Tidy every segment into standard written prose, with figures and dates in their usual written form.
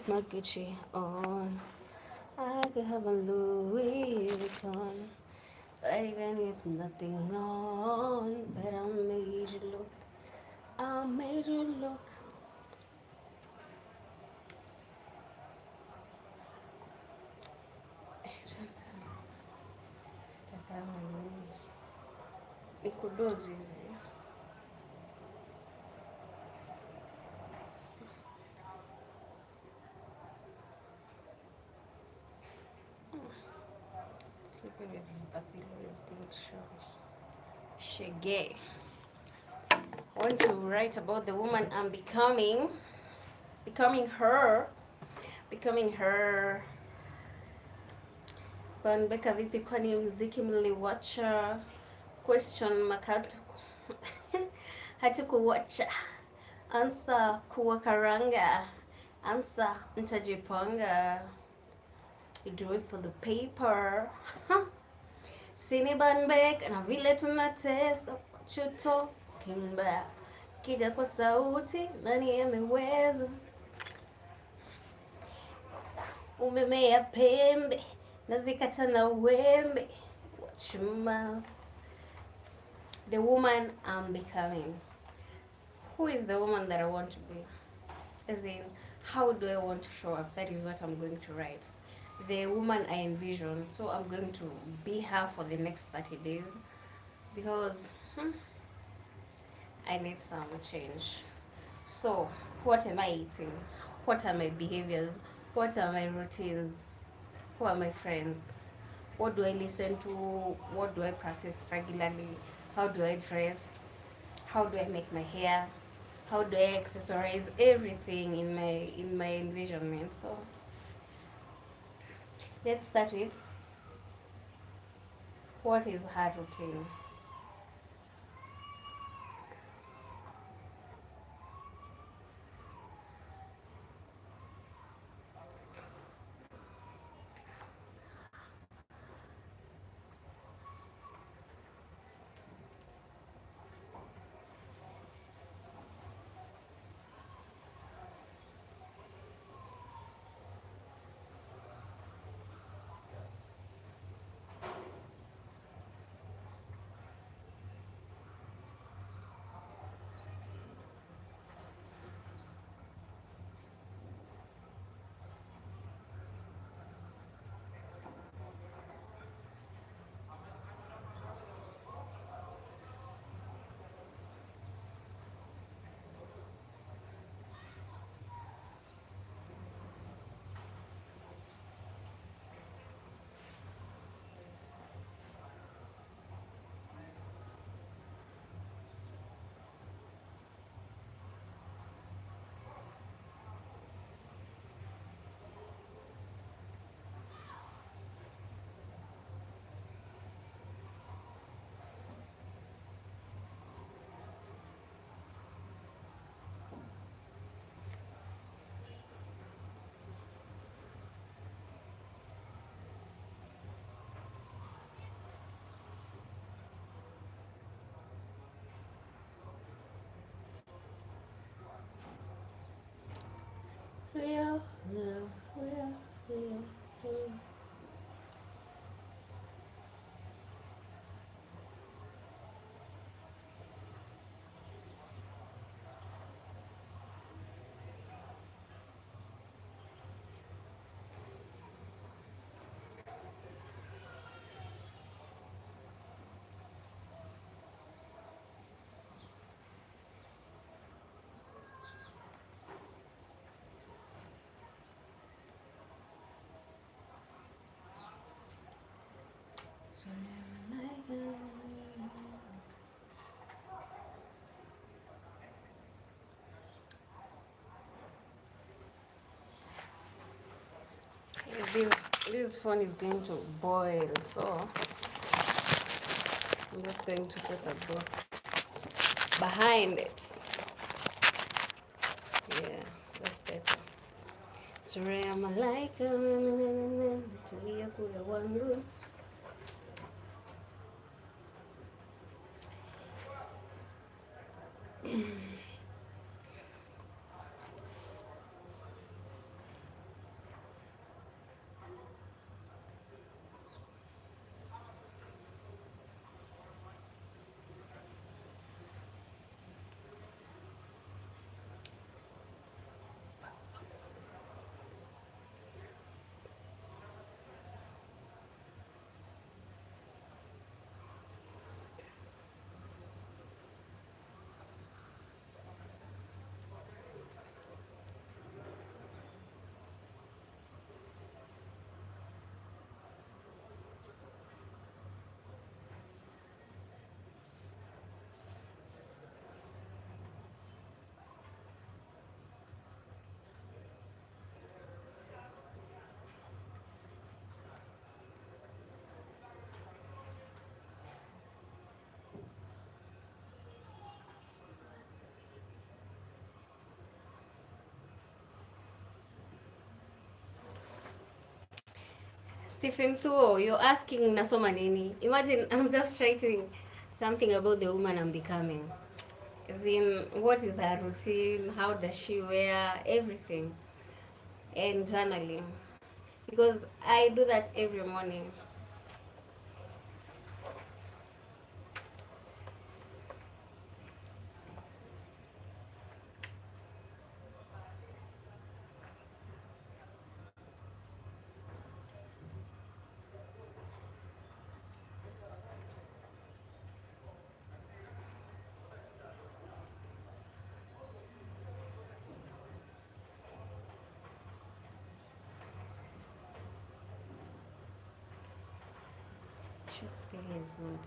my Gucci on. I could have a Louis Vuitton, but even with nothing on, but I made you look. I made you look. Nikudozi hivi. Sleeping with a pillow is being shaggy. I want to write about the woman I'm becoming. Becoming her. Becoming her. Banbeka vipi kwani mziki mliwacha? Question mark hatukuwacha. Answer kuwakaranga. Answer mtajipanga. You do it for the paper. Sini Banbek na vile tunatesa chuto kimba kija kwa sauti nani ameweza umemea pembe nazikata na wembe. Watch your mouth. The woman I'm becoming. Who is the woman that I want to be? As in, how do I want to show up? That is what I'm going to write. The woman I envision. So I'm going to be her for the next 30 days because I need some change. So, what am I eating? What are my behaviors? What are my routines? Who are my friends? What do I listen to? What do I practice regularly? How do I dress? How do I make my hair? How do I accessorize everything in my envisionment? So let's start with what is her routine? Yeah, yeah, yeah, yeah, yeah. This this phone is going to boil, so I'm just going to put a book behind it. Yeah, that's better. Surya malaika tulia kule wangu. Stephen Thuo, you're asking nasoma nini? Imagine I'm just writing something about the woman I'm becoming. As in, what is her routine? How does she wear? Everything. And journaling. Because I do that every morning. Shakespeare is not.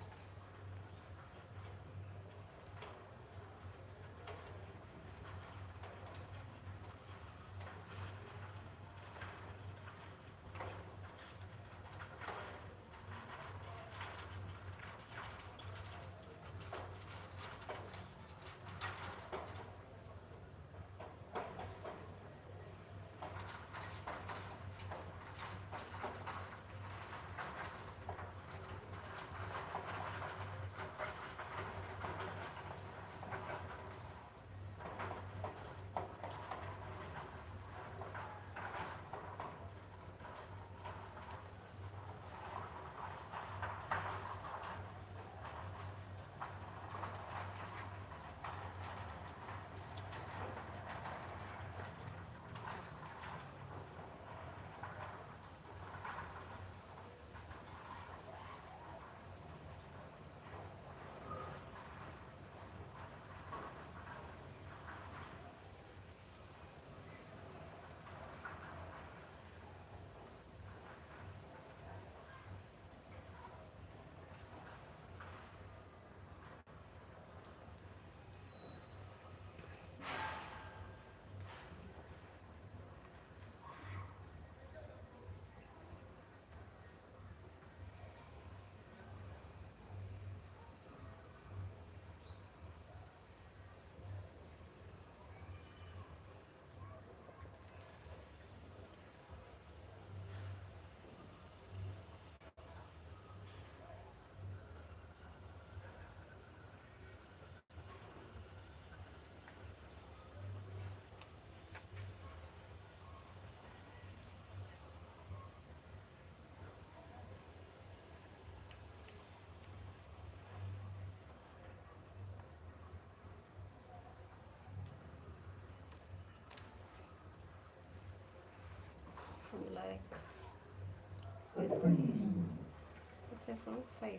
From like, let's say from 5.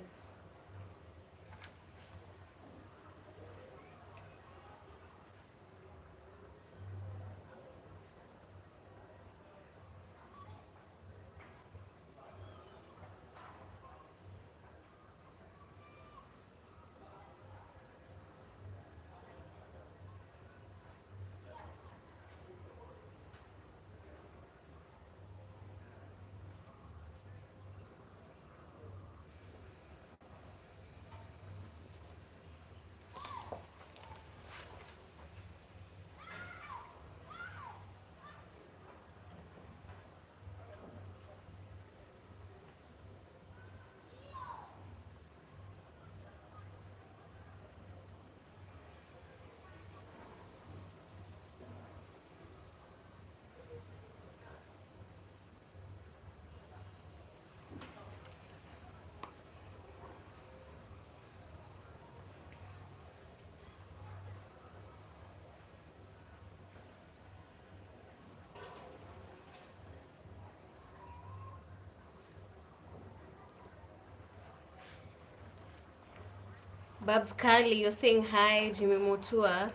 Babs Kali, you're saying hi. Jimmy Mutua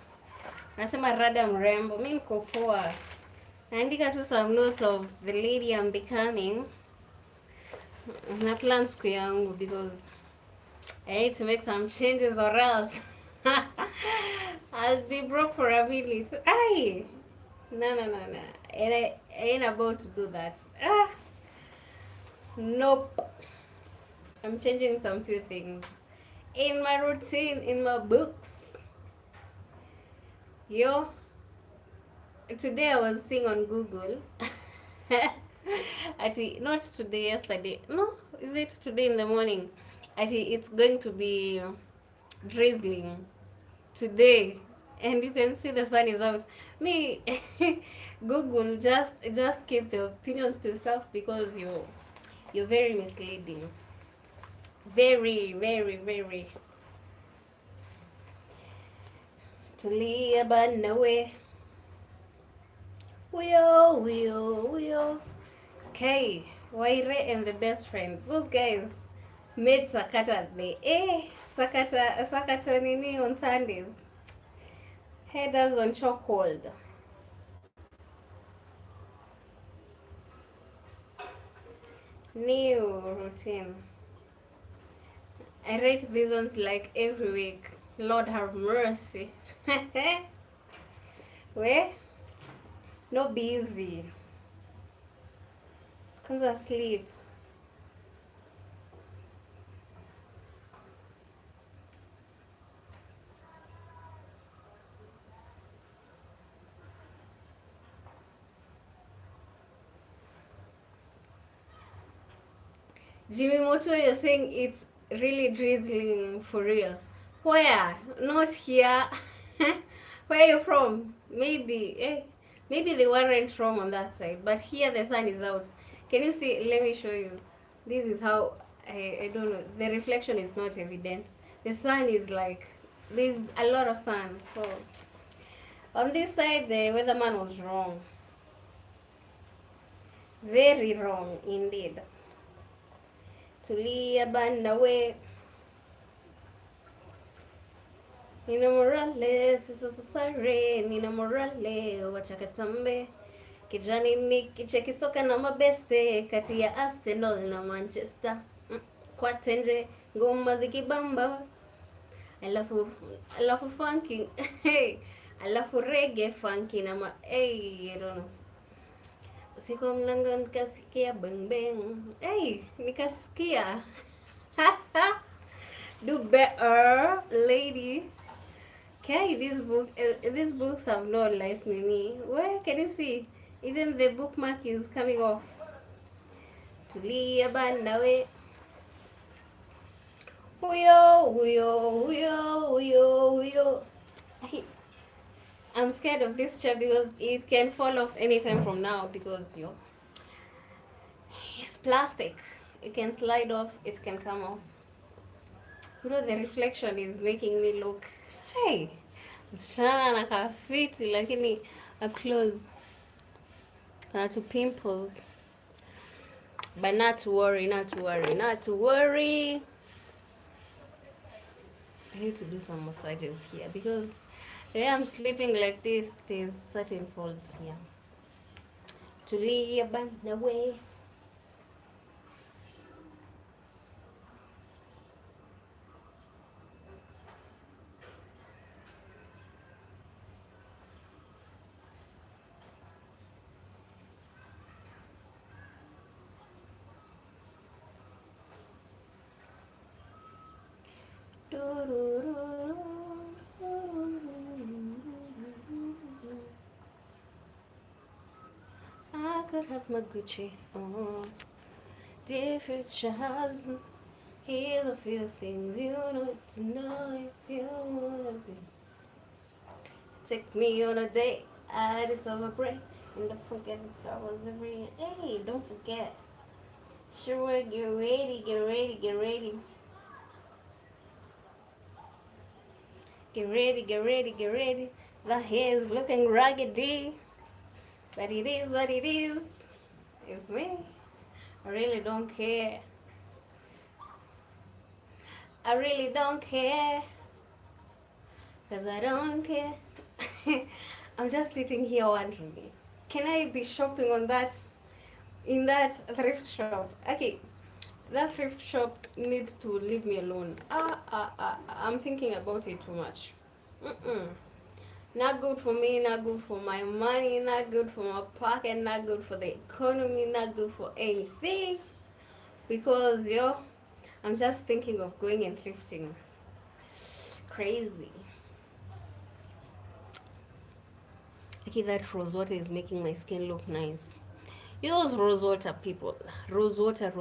nasema rada mrembo, mi niko poa. Naandika tu some notes of the lady I'm becoming. Na plan siku yangu because I need to make some changes or else I'll be broke for a minute. Aye. No. And I ain't about to do that. Nope. I'm changing some few things in my routine, in my books. Yo, today I was seeing on Google not today, yesterday. No, is it today in the morning? It's going to be drizzling today, and you can see the sun is out. Me, Google, just keep the opinions to yourself, because you're very misleading. Very, very, very. Tulia banawe. We all. Okay, Waire and the best friend. Those guys made Sakata the Sakata nini on Sundays. Headers on chokehold. New routine. I rate these ones like every week. Lord have mercy. Where? No busy. Kwanza sleep. Jimmy Moto, you're saying it's really drizzling for real. Where? Not here. Where are you from? Maybe they weren't from on that side, but here the sun is out. Can you see? Let me show you. This is how I don't know. The reflection is not evident. The sun is like, there's a lot of sun. So on this side, the weatherman was wrong. Very wrong indeed. Tulia banawe. Nina Morales, sasa susare, Nina Morale, wachakatambe. Kijani ni kicheki soka na mabeste, kati ya Arsenal na Manchester. Kwa tenje, ngoma zikibamba. Alafu funky, hey, alafu reggae funky na hey, I don't know. Usiku mlango nikasikia bang bang. Hey, nikasikia. Do better, lady. Okay, these books have no life, Mimi. Where can you see? Even the bookmark is coming off. Tulia banawe. Huyo. I'm scared of this chair because it can fall off anytime from now, because it's plastic. It can slide off, it can come off. The reflection is making me look, hey, msichana anakaa fiti, lakini up close kana to pimples. But not to worry. I need to do some massages here, because when I'm sleeping like this, there's certain folds here. Tulia banawe. I could have my Gucci on. Dear future husband, here's a few things you need to know if you wanna be. Take me on a date, I just celebrate. And don't forget the flowers every year. Hey, don't forget. Sure, get ready. Get ready. The hair is looking raggedy. But it is what it is. It's me. I really don't care. Because I don't care. I'm just sitting here wondering, can I be shopping in that thrift shop? Okay, that thrift shop needs to leave me alone. I'm thinking about it too much. Not good for me, not good for my money, not good for my pocket, not good for the economy, not good for anything. Because I'm just thinking of going and thrifting. Crazy. Okay, that rose water is making my skin look nice. Those Rosewater people, Rosewater.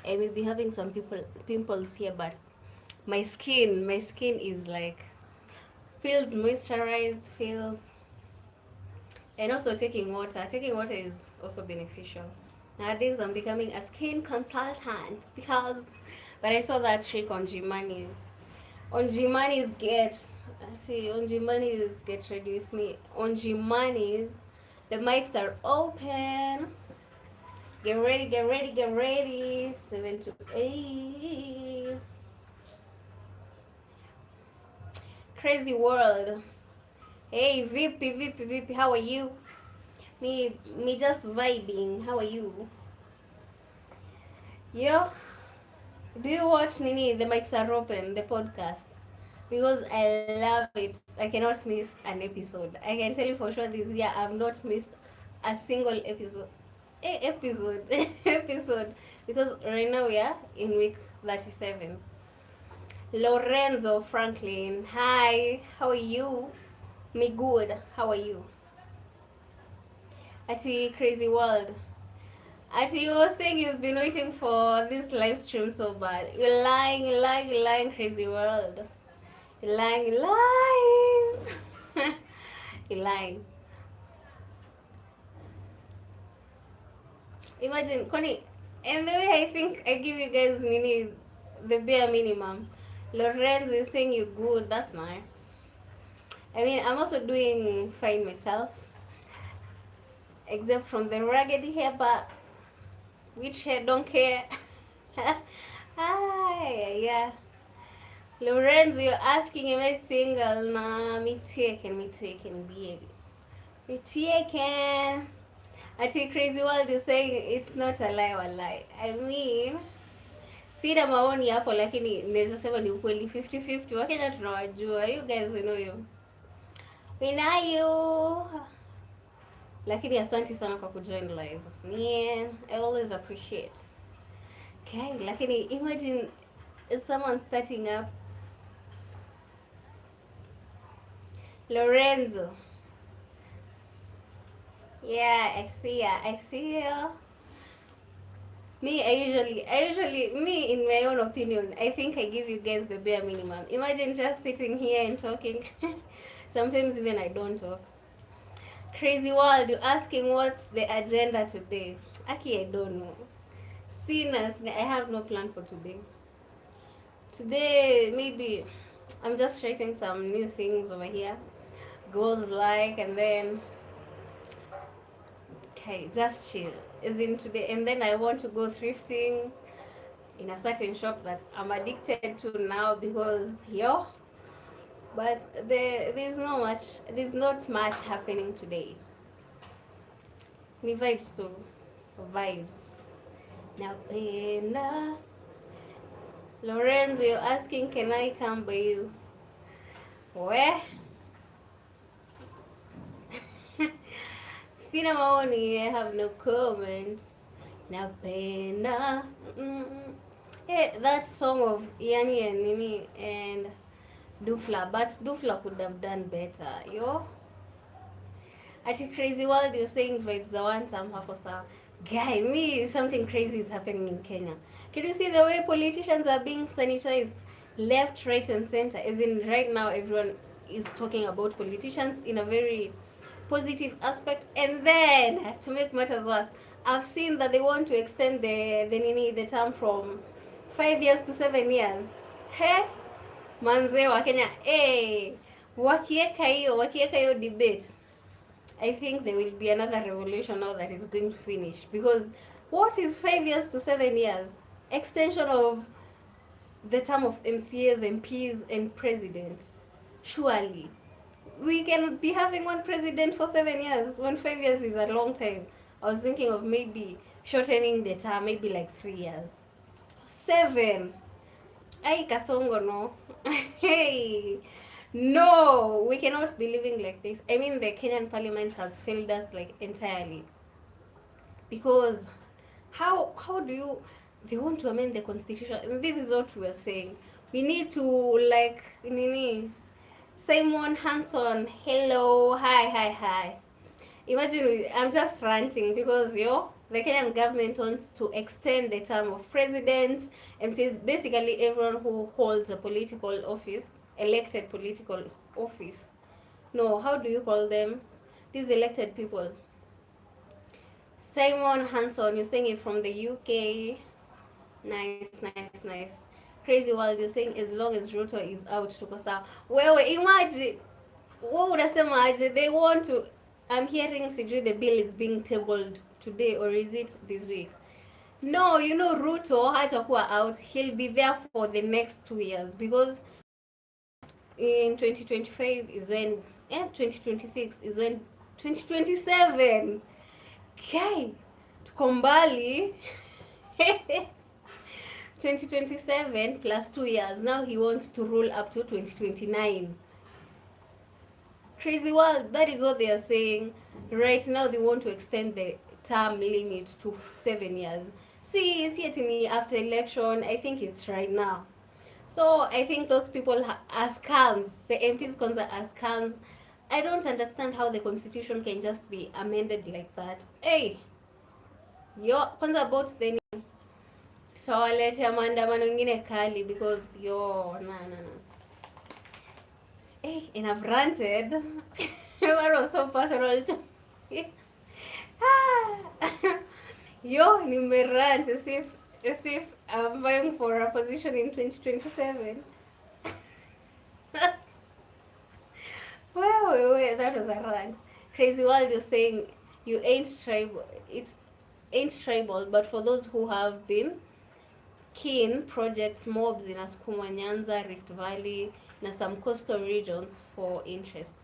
I may be having some pimples here, but my skin is like feels moisturized, feels, and also taking water. Taking water is also beneficial. Nowadays, I'm becoming a skin consultant because, but I saw that trick on Gmani. On Gmani's on Gmani's get ready with me. On Gmani's, the mics are open. Get ready, get ready, get ready. 7 to 8. Crazy world. Hey, VP, how are you? Me just vibing. How are you? Yo, do you watch Nini? The mics are open, the podcast. Because I love it. I cannot miss an episode. I can tell you for sure this year I've not missed a single episode. Episode. Episode. Because right now we are in week 37. Lorenzo Franklin. Hi, how are you? Me good. How are you? Ati Crazy World. Ati, you were saying you've been waiting for this live stream so bad. You're lying, Crazy World. You're lying, You're lying. Imagine, Connie, and the way I think I give you guys Nini the bare minimum. Lorenzo is saying you're good. That's nice. I mean, I'm also doing fine myself, except from the raggedy hair, but which hair don't care. Yeah. Lorenzo, you're asking, am I single? Nah, me taken, baby. Me taken. I think Crazy World is saying it's not a lie, walai. I mean, sina maoni hapo, lakini naweza sema ni ukweli 50-50. Wakenya tunawajua, you guys we know you. We know you. Lakini asante sana kwa kujoin live. Yeah, I always appreciate. Okay, lakini imagine someone starting up. Lorenzo. Yeah, I see ya. Me, I usually, me, in my own opinion, I think I give you guys the bare minimum. Imagine just sitting here and talking. Sometimes even I don't talk. Crazy World, you're asking what's the agenda today. Aki, I don't know. Sinners, I have no plan for today. Today, maybe I'm just writing some new things over here. Goals like, and then, okay, just chill. Is in today, and then I want to go thrifting in a certain shop that I'm addicted to now because yo. But there's not much happening today. Ni vibes too. Vibes. Napenda. Lorenzo, you're asking, can I come by you? Where? Sina maoni, I have no comments. Napenda. Hey, that song of Yani and Nini and Dufla, but Dufla could have done better, yo. At a Crazy World, you're saying vibes are one time hapo sawa. Guy, me, something crazy is happening in Kenya. Can you see the way politicians are being sanitized left, right, and center? As in, right now, everyone is talking about politicians in a very positive aspect. And then, to make matters worse, I've seen that they want to extend the term from 5 years to 7 years. Hey, manze wa Kenya, hey, wakieka hiyo debate, I think there will be another revolution now that is going to finish. Because what is 5 years to 7 years? Extension of the term of MCAs, MPs, and president. Surely. We can be having one president for 7 years when 5 years is a long time. I was thinking of maybe shortening the term, maybe like 3 years. 7. Ay, Kasongo, no. Hey. No, we cannot be living like this. I mean, the Kenyan parliament has failed us like entirely. Because how do you, they want to amend the constitution, and this is what we are saying. We need to, like, Nini, Simon Hanson, hello, hi. Imagine, I'm just ranting because the Kenyan government wants to extend the term of presidents, and says basically everyone who holds a political office, elected political office. No, how do you call them? These elected people. Simon Hanson, you're saying it from the UK. Nice, nice, nice. Crazy World, you're saying as long as Ruto is out tuko sawa. Wewe imagine, wewe unasemaje? They want to, I'm hearing sijui the bill is being tabled today, or is it this week? No, Ruto hatakuwa out. He'll be there for the next 2 years, because in 2025 is when, 2026 is when, 2027. Okay, tuko mbali. 2027 plus 2 years. Now he wants to rule up to 2029. Crazy World, that is what they are saying. Right now they want to extend the term limit to 7 years. See, it's yet in after election. I think it's right now. So I think those people are scams. The MPs are scams. I don't understand how the constitution can just be amended like that. Hey, kwanza about the tutawaletea maandamano mengine kali, because na. Hey, and I've ranted. That was so personal to me. Nimerant as if I'm vying for a position in 2027. Wait, that was a rant. Crazy World, you're saying you ain't tribal. It ain't tribal, but for those who have been keen, projects mobs in Asukuma, Nyanza, Rift Valley, and some coastal regions for interest.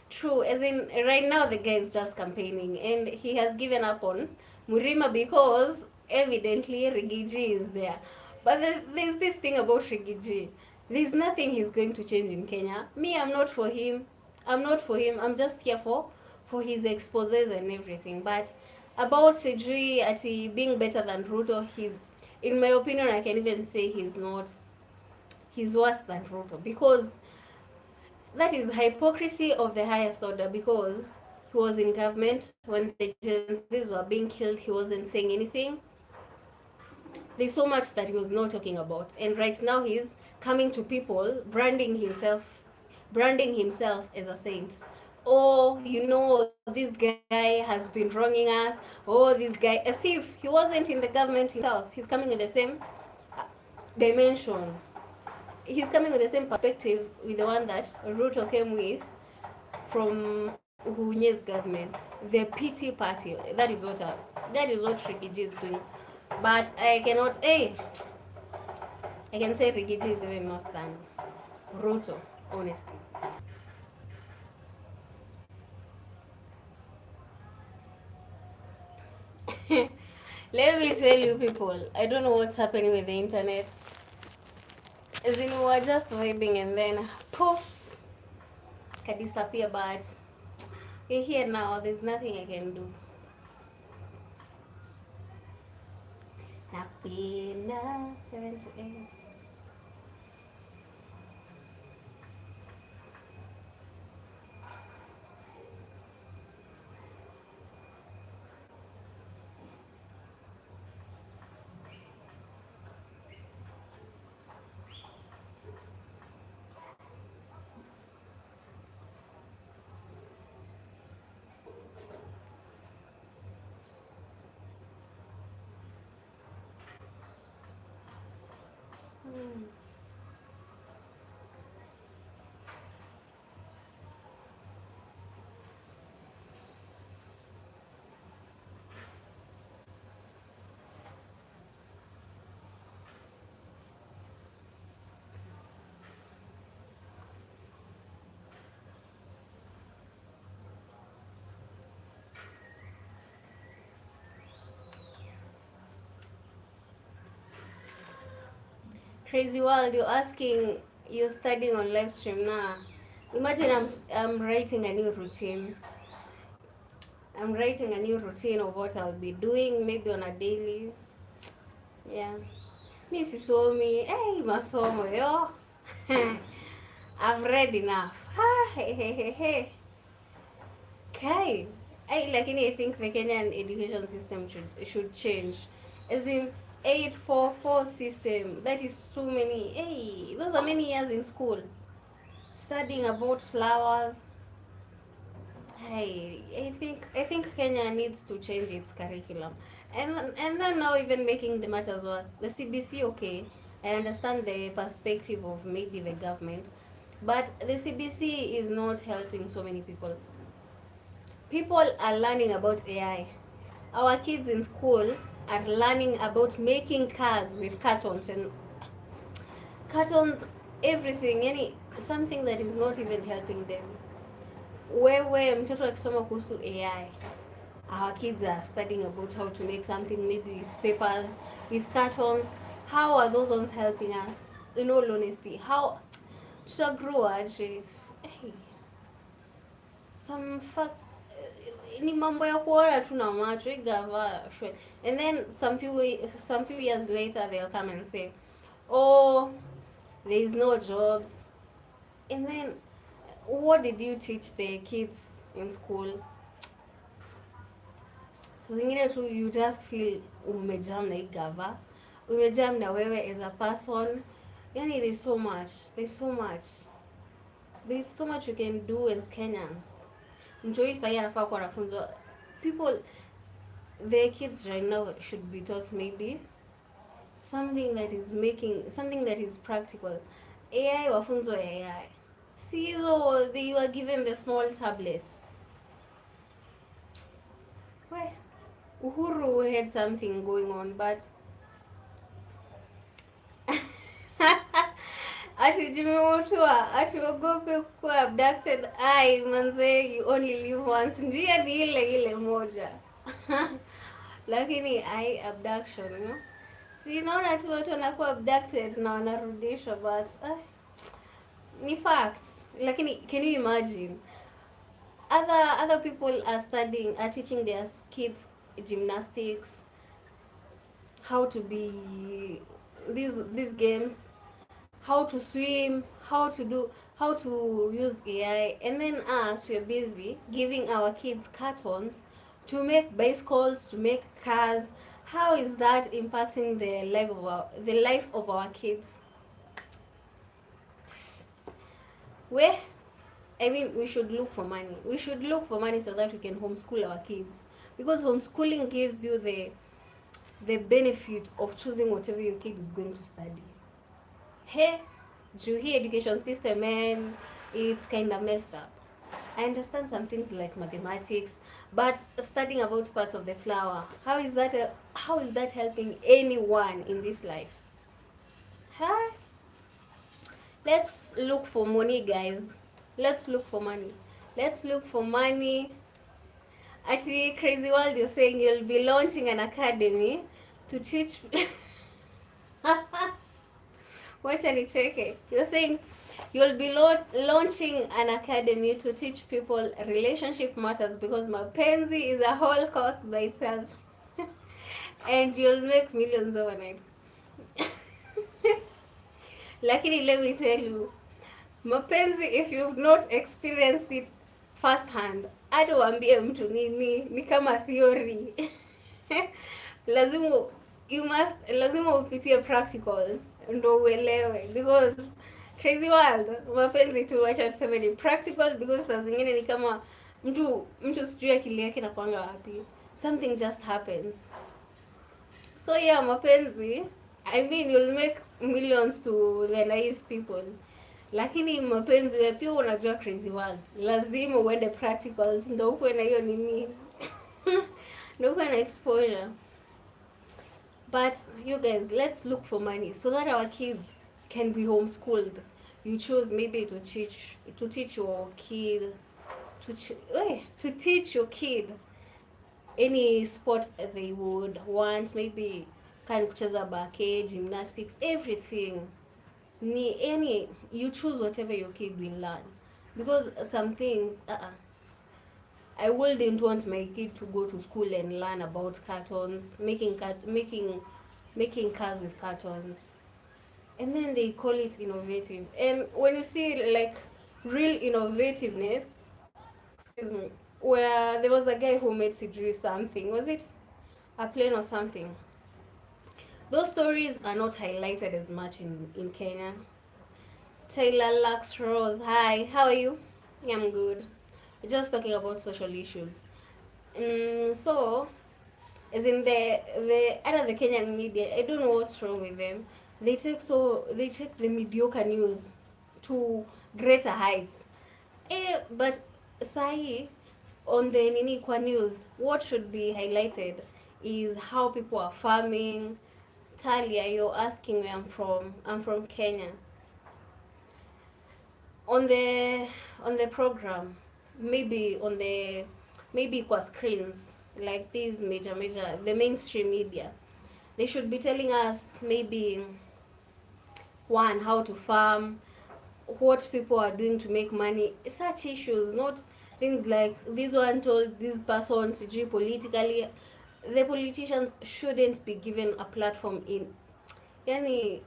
True, as in right now the guy is just campaigning, and he has given up on Murima because evidently Rigiji is there. But there's this thing about Rigiji. There's nothing he's going to change in Kenya. Me, I'm not for him. I'm just here for his exposes and everything. But about Sijui Ati being better than Ruto, in my opinion, I can even say he's worse than Ruto, because that is hypocrisy of the highest order, because he was in government when the Gen Zs were being killed. He wasn't saying anything. There's so much that he was not talking about, and right now he's coming to people, branding himself as a saint. Oh, this guy has been wronging us. Oh, this guy, as if he wasn't in the government himself. He's coming in the same dimension. He's coming with the same perspective with the one that Ruto came with from Uhunye's government, the PT party. That is what Rigiji is doing. But I can say Rigiji is even worse than Ruto, honestly. Let me tell you people, I don't know what's happening with the internet. As in, we were just vibing and then poof, can disappear. But we're here now. There's nothing I can do. Napenda 7 to 8. Crazy World, you're studying on live stream now. Imagine I'm writing a new routine. I'm writing a new routine of what I'll be doing, maybe on a daily. Yeah. Mi sisomi. Hey, masomo yo. I've read enough. Hey. Okay. I think the Kenyan education system should change. As in 844 system. That is so many. Hey, those are many years in school studying about flowers. Hey, I think Kenya needs to change its curriculum, and then now even making the matters worse, the CBC. Okay, I understand the perspective of maybe the government, but the CBC is not helping so many people. People are learning about AI. Our kids in school are learning about making cars with cartons, everything, yani something that is not even helping them. Wewe mtoto akisoma kuhusu AI, our kids are studying about how to make something maybe with papers, with cartons. How are those ones helping us? In all honesty, how tutagrow aje? Hey, some fact ni mambo ya kuona tu na macho igava shwe. And then some few years later they'll come and say, oh, there is no jobs. And then what did you teach the kids in school? So zingine tu you just feel umejam na igava, umejam na wewe as a person. Yani there's so much you can do as Kenyans. Mtoi sahi anafaa kuwa anafunzwa people, the kids right now should be taught maybe something that is practical. AI wafunzwa AI. See, so they were given the small tablets. Where Uhuru had something going on, but ati jimemotua ati ogope kuwa abducted. Ai manze, you only live once. Njia ni ile moja. Lakini ai abduction, you know? Si naona tu watu wanakuwa abducted na wanarudishwa, but ni facts. Lakini can you imagine other people are teaching their kids gymnastics, how to be these games, how to swim, how to use AI, and then us, we're busy giving our kids cartons to make bicycles, to make cars. How is that impacting the life of our kids? Where we should look for money. We should look for money so that we can homeschool our kids, because homeschooling gives you the benefit of choosing whatever your kid is going to study. Hey, Juhi education system, man, it's kind of messed up. I understand some things like mathematics, but studying about parts of the flower, how is that helping anyone in this life? Huh? Let's look for money, guys. Let's look for money. Let's look for money. Ati Crazy World, you're saying you'll be launching an academy to teach. Watch and check it. You're saying you'll be launching an academy to teach people relationship matters, because mapenzi is a whole course by itself. And you'll make millions overnight. Lakini let me tell you, mapenzi, if you've not experienced it firsthand, hata uambie mtu ni kama theory. lazima upitie practicals ndo uelewe, because Crazy World, mapenzi tu acha tuseme ni practical, because saa zingine ni kama mtu sijui akili yake inakwanga wapi, something just happens. So yeah, mapenzi, you'll make millions to the naive people, lakini mapenzi wewe pia unajua Crazy World, lazima uende practicals ndo uwe na hiyo nini. Ndo uwe na exposure. But you guys, let's look for money so that our kids can be homeschooled. You choose maybe to teach your kid to teach your kid any sports that they would want, maybe kan kucheza bake, gymnastics, everything. You choose whatever your kid will learn, because some things I wouldn't want my kid to go to school and learn about cartons, making cars with cartons, and then they call it innovative. And when you see like real innovativeness, excuse me, where there was a guy who made sijui something, was it a plane or something? Those stories are not highlighted as much in Kenya. Taylor Lux Rose, hi, how are you? Yeah, I'm good. We're just talking about social issues. So, as in the other the Kenyan media, I don't know what's wrong with them. They take the mediocre news to greater heights. But sahi on the Nini Kwa news, what should be highlighted is how people are farming. Talia, you're asking where I'm from. I'm from Kenya. On the program, maybe kwa screens like these major the mainstream media, they should be telling us maybe one, how to farm, what people are doing to make money, such issues, not things like this one told this person sijui politically. The politicians shouldn't be given a platform in yani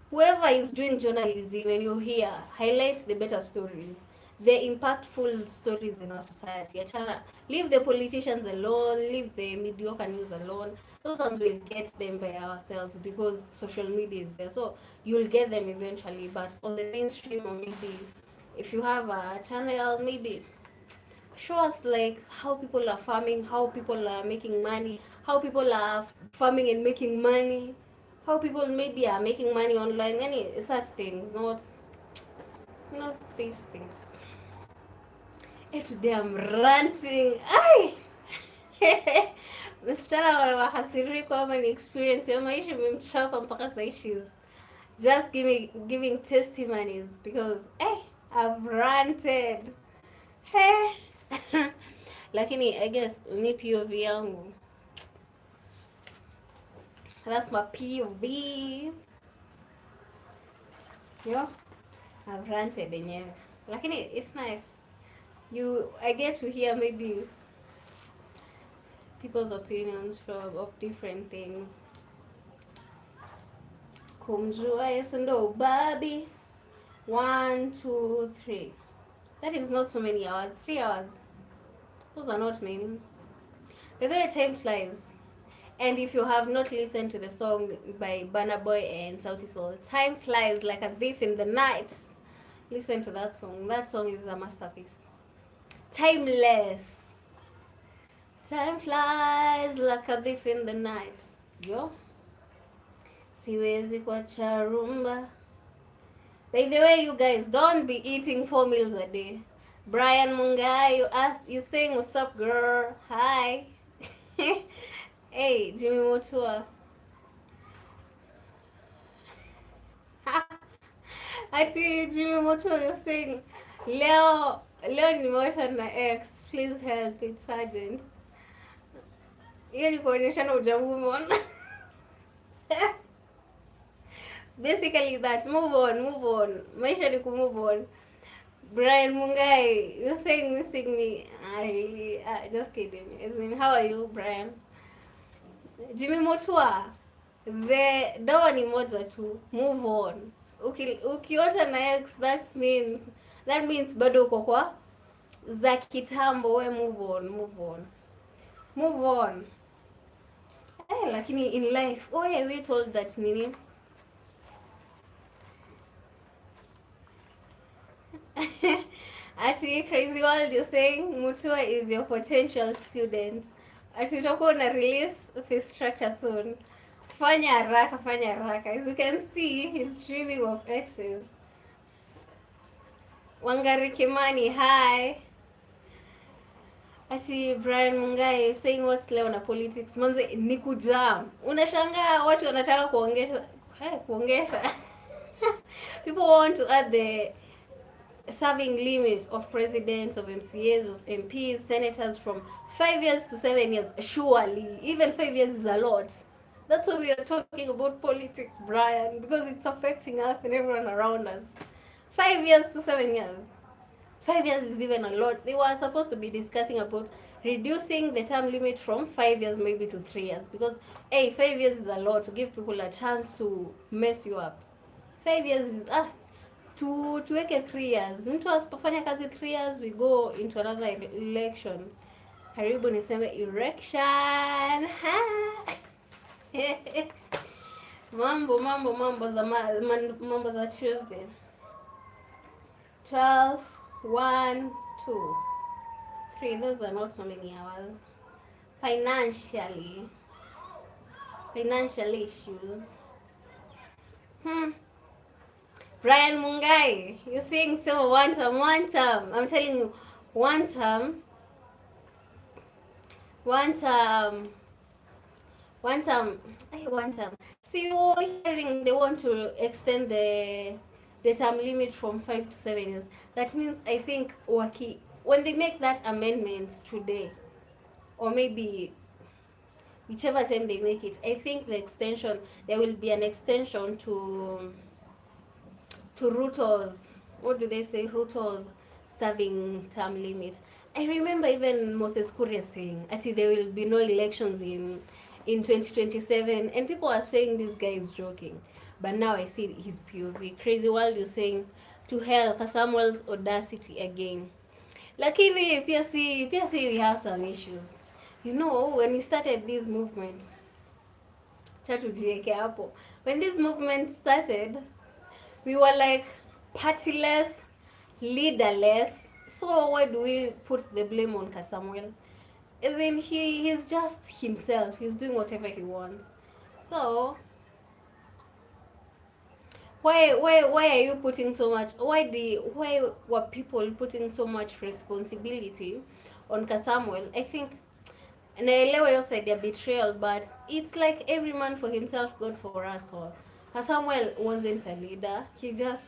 whoever is doing journalism, when you hear, highlight the better stories, the impactful stories in our society. Leave the politicians alone, leave the mediocre news alone. Those ones will get them by ourselves because social media is there. So you'll get them eventually. But on the mainstream, or maybe if you have a channel, maybe show us like how people are farming, how people are making money, how people are farming and making money, how people maybe are making money online, any such things, not these things. Hey, today I'm ranting. Ay! Msichana wa hasiriko ama ni experience ya maisha imemchapa mpaka sasa she's just giving testimonies because I've ranted. Hey. Lakini I guess ni POV yangu. That's my POV. Yo, I've ranted yenyewe. Lakini it's nice. I get to hear maybe people's opinions of different things. Kumjua Yesu ndo ubabi. 1, 2, 3. That is not so many hours. 3 hours. Those are not many. But the time flies. And if you have not listened to the song by Burna Boy and Sauti Sol, Time Flies Like a Thief in the Night, listen to that song. That song is a masterpiece. Timeless. Time flies like a thief in the night. Yo. Siwezi kuacha rumba. By the way, you guys, don't be eating 4 meals a day. Brian Mungai, you saying what's up, girl? Hi. Hey, Jimmy Motua. I see Jimmy Motua, you're saying, Leo nimeosha na X, please help it, Sergeant. Hiyo ni kuonyeshana uja-move on. Basically that, move on. Maisha ni ku-move on. Brian Mungai, you're saying missing me. Really, just kidding. As in, how are you, Brian? Jimmy Motua, the dawa ni moja tu, move on. Ukiota na X, that means bado uko kwa za kitambo. We move on. Lakini in life, we told that nini ati Crazy World, you're saying Mutua is your potential student. Ati utakuwa na release fee structure soon. Fanya haraka. As you can see, he's dreaming of exes. Wangari Kimani, hi. Ati Brian Mungai saying what's leo na politics. Manze ni kujam. Unashangaa watu wanataka kuongesha. People want to add the serving limit of presidents, of MCAs, of MPs, senators from 5 years to 7 years. Surely, even 5 years is a lot. That's why we are talking about politics, Brian, because it's affecting us and everyone around us. 5 years to 7 years. 5 years is even a lot. They were supposed to be discussing about reducing the term limit from 5 years maybe to 3 years, because 5 years is a lot to give people a chance to mess you up. 5 years is tuweke 3 years. Mtu asipofanya kazi 3 years, we go into another election. Karibu niseme erection. mambo za Tuesday. 12, 1, 2, 3. Those are not so many hours. Financial issues. Brian Mungai, you're saying so one term. I'm telling you, one term. See, you're hearing they want to extend the term limit from 5 to 7 years. That means I think when they make that amendment today, or maybe whichever time they make it, I think there will be an extension to Ruto's, what do they say, Ruto's serving term limit. I remember even Moses Kuria saying actually there will be no elections in 2027, and people are saying this guy is joking, but now I see his POV. Crazy World is saying to hell Samuel's audacity again. Lakini pia si we have some issues. You know, when we started this movement, when this movement started, we were like partyless, leaderless. So why do we put the blame on Samuel? As in, he's just himself. He's doing whatever he wants. So why are you putting so much? Why were people putting so much responsibility on Samuel? I think, naelewa your side ya betrayal, but it's like every man for himself, God for us all. Samuel wasn't a leader. He just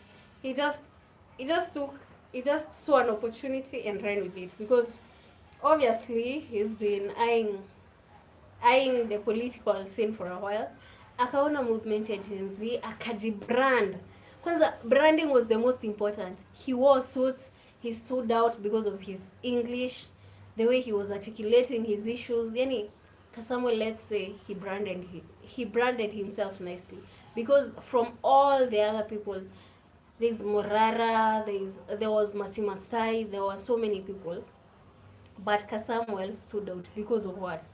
saw an opportunity and ran with it, because obviously he's been eyeing the political scene for a while. Akaona movement ya Gen Z, akajibrand. Kwanza, branding was the most important. He wore suits, he stood out because of his English, the way he was articulating his issues. Yani Samuel, let's say, he branded himself nicely, because from all the other people, there's Morara, there was Masimasai, there were so many people, but Samuel stood out because of what?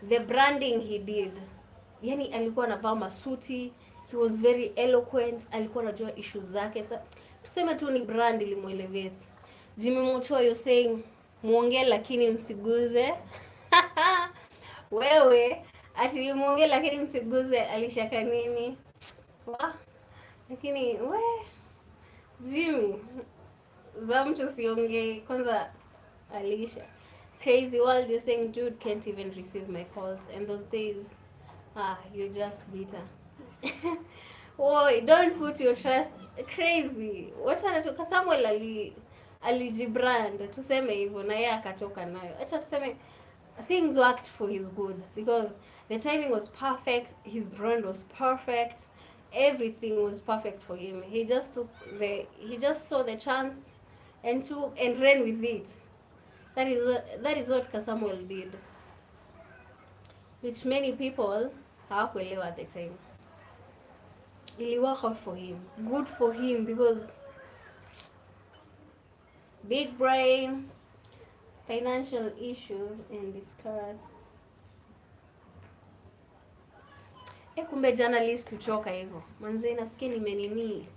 The branding he did. Yani alikuwa anavaa masuti, he was very eloquent, alikuwa anajua issues zake. Tuseme tu ni brand ilimuelevate. Jimmy Mutua, you're saying muongee lakini msiguze. Wewe ati muongee lakini msiguze, alishaka nini? Lakini Jimmy, za mtu siongee kwanza, alisha. Crazy World, you're saying Jude can't even receive my calls, and those days you're just bitter. Don't put your trust. Crazy. Wacha Samuel alijibrand, tuseme hivyo, na yeye akatoka nayo. Acha tuseme things worked for his good, because the timing was perfect, his brand was perfect, everything was perfect for him. He just saw the chance and ran with it. That is what Samuel did, which many people hawakuelewa at the time. It worked out for him, good for him, because big brain, financial issues, and discuss. Kumbe journalist huchoka hivyo. Manze, nasikia nimenini.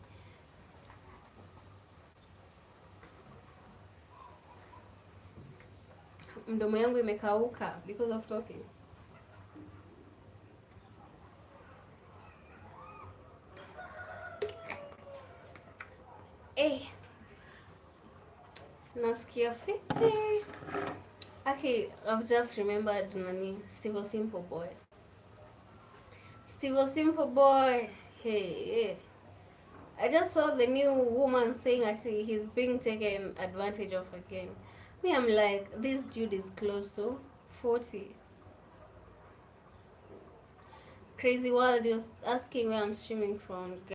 Mdomo yangu imekauka because of talking. Nasikia fiti. Okay, I've just remembered Steve Simple Boy. Hey. I just saw the new woman saying that he's being taken advantage of again. Me, I'm like, this dude is close to 40. Crazy World, you're asking where I'm streaming from.